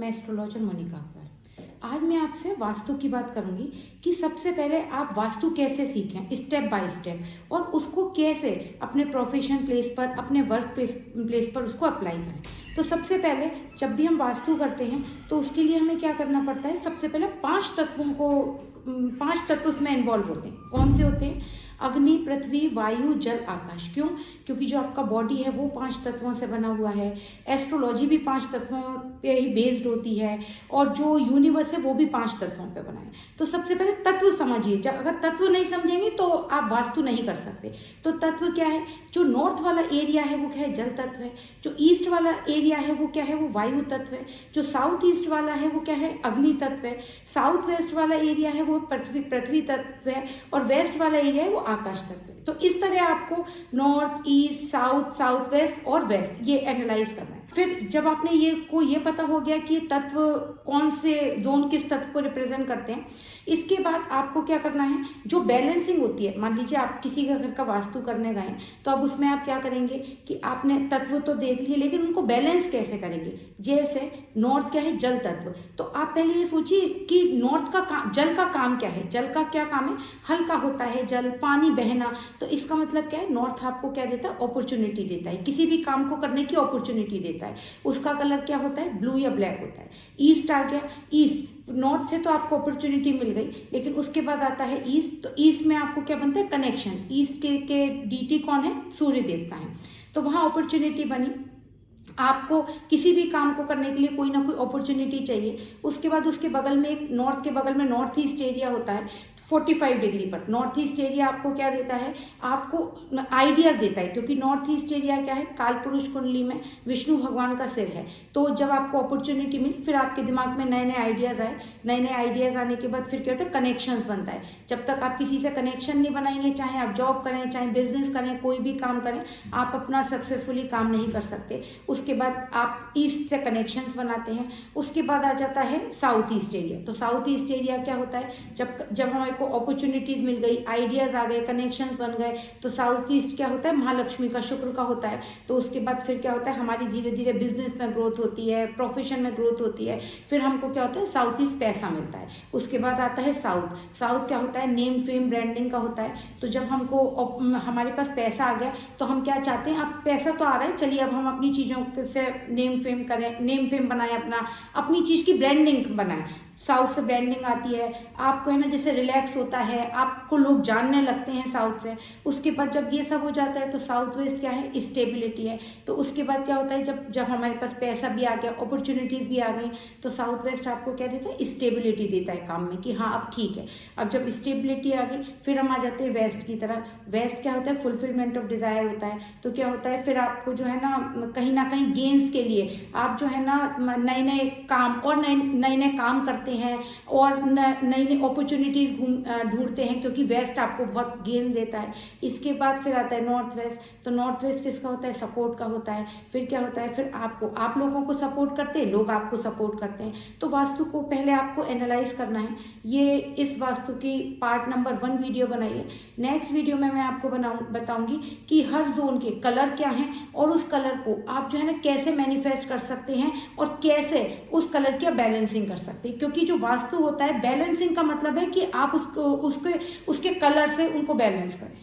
मैं एस्ट्रोलॉजर मोनिका अकबर। आज मैं आपसे वास्तु की बात करूंगी कि सबसे पहले आप वास्तु कैसे सीखें स्टेप बाय स्टेप, और उसको कैसे अपने प्रोफेशन प्लेस पर, अपने वर्क प्लेस पर उसको अप्लाई करें। तो सबसे पहले जब भी हम वास्तु करते हैं तो उसके लिए हमें क्या करना पड़ता है, सबसे पहले 5 तत्व उसमें इन्वॉल्व होते हैं। कौन से होते हैं? अग्नि, पृथ्वी, वायु, जल, आकाश। क्यों? क्योंकि जो आपका बॉडी है वो 5 तत्वों से बना हुआ है। एस्ट्रोलॉजी भी 5 तत्वों पे ही बेस्ड होती है, और जो यूनिवर्स है वो भी 5 तत्वों पे बना है। तो सबसे पहले तत्व समझिए। जब अगर तत्व नहीं समझेंगे तो आप वास्तु नहीं कर सकते। तो तत्व क्या है? जो नॉर्थ वाला एरिया है वो क्या है? जल तत्व है। जो ईस्ट वाला एरिया है वो क्या है? वो वायु तत्व है। जो साउथ ईस्ट वाला है वो क्या है? अग्नि तत्व है। साउथ वेस्ट वाला एरिया है वो पृथ्वी तत्व है, और वेस्ट वाला एरिया है वो आकाश तत्व है। तो इस तरह आपको north, east, south, south west और वेस्ट ये एनालाइज करना है। फिर जब आपने ये पता हो गया कि ये तत्व कौन से जोन किस तत्व को रिप्रेजेंट करते हैं, इसके बाद आपको क्या करना है, जो बैलेंसिंग होती है। मान लीजिए आप किसी का घर का वास्तु करने गए, तो अब उसमें आप क्या करेंगे कि आपने तत्व तो देख लिए, लेकिन उनको बैलेंस कैसे करेंगे। जैसे नॉर्थ क्या है? जल तत्व। तो आप पहले ये सोचिए कि नॉर्थ का जल का काम क्या है। जल का क्या काम है? हल्का होता है जल, पानी बहना। तो इसका मतलब क्या है? नॉर्थ आपको क्या देता है? अपॉर्चुनिटी देता है, किसी भी काम को करने की अपॉर्चुनिटी देता है। उसका कलर क्या होता है? ब्लू या ब्लैक होता है। ईस्ट आ गया। ईस्ट, नॉर्थ से तो आपको अपॉर्चुनिटी मिल गई, लेकिन उसके बाद आता है ईस्ट। तो ईस्ट में आपको क्या बनता है? कनेक्शन। ईस्ट के डीटी कौन है? सूर्य देवता है। तो वहां अपॉर्चुनिटी बनी। आपको किसी भी काम को करने के लिए कोई ना कोई अपॉर्चुनिटी चाहिए। उसके बाद उसके बगल में एक नॉर्थ के बगल में नॉर्थ ईस्ट एरिया होता है 45 डिग्री पर। नॉर्थ ईस्ट एरिया आपको क्या देता है? आपको आइडियाज देता है, क्योंकि नॉर्थ ईस्ट एरिया क्या है? काल पुरुष कुंडली में विष्णु भगवान का सिर है। तो जब आपको अपॉर्चुनिटी मिली, फिर आपके दिमाग में नए नए आइडियाज आए। नए नए आइडियाज आने के बाद फिर क्या होता है? कनेक्शंस बनता है। जब तक आप किसी से कनेक्शन नहीं बनाएंगे, चाहे आप जॉब करें, चाहे बिजनेस करें, कोई भी काम करें, आप अपना सक्सेसफुली काम नहीं कर सकते। उसके बाद आप ईस्ट से कनेक्शंस बनाते हैं। उसके बाद आ जाता है साउथ ईस्ट एरिया। तो साउथ ईस्ट एरिया क्या होता है? जब हमारे को अपॉर्चुनिटीज मिल गई, आइडियाज आ गए, कनेक्शंस बन गए, तो साउथ ईस्ट क्या होता है? महालक्ष्मी का, शुक्र का होता है। तो उसके बाद फिर क्या होता है? हमारी धीरे धीरे बिजनेस में ग्रोथ होती है, प्रोफेशन में ग्रोथ होती है। फिर हमको क्या होता है? साउथ ईस्ट पैसा मिलता है। उसके बाद आता है साउथ। साउथ क्या होता है? नेम फेम ब्रांडिंग का होता है। तो जब हमको हमारे पास पैसा आ गया, तो हम क्या चाहते हैं? अब पैसा तो आ रहा है, चलिए अब हम अपनी चीज़ों से नेम फेम करें, नेम फेम बनाएं, अपनी चीज़ की ब्रांडिंग बनाएं। साउथ से ब्रांडिंग आती है। आपको है ना, जैसे रिलैक्स होता है, आपको लोग जानने लगते हैं साउथ से। उसके बाद जब ये सब हो जाता है, तो साउथ वेस्ट क्या है? स्टेबिलिटी है। तो उसके बाद क्या होता है? जब हमारे पास पैसा भी आ गया, अपॉर्चुनिटीज भी आ गई, तो साउथ वेस्ट आपको क्या देता है? स्टेबिलिटी देता है काम में, कि हाँ अब ठीक है। अब जब स्टेबिलिटी आ गई, फिर हम आ जाते हैं वेस्ट की तरफ। वेस्ट क्या होता है? फुलफिलमेंट ऑफ डिजायर होता है। तो क्या होता है? फिर आपको जो है ना कहीं गेन्स के लिए आप जो है ना नए नए काम और नए नए काम करते हैं, और नई नई अपॉर्चुनिटीज ढूंढते हैं, क्योंकि वेस्ट आपको बहुत गेन देता है। इसके बाद फिर आता है नॉर्थ वेस्ट। तो नॉर्थ वेस्ट किसका होता है? सपोर्ट का होता है। फिर क्या होता है? फिर आप लोगों को सपोर्ट करते हैं, लोग आपको सपोर्ट करते हैं। तो वास्तु को पहले आपको एनालाइज करना है। ये इस वास्तु की पार्ट नंबर 1 वीडियो बनाई है। नेक्स्ट वीडियो में मैं आपको बताऊंगी कि हर जोन के कलर क्या हैं, और उस कलर को आप जो है ना कैसे मैनिफेस्ट कर सकते हैं, और कैसे उस कलर की बैलेंसिंग कर सकते हैं। क्योंकि जो वास्तु होता है, बैलेंसिंग का मतलब है कि आप उसके कलर से उनको बैलेंस करें।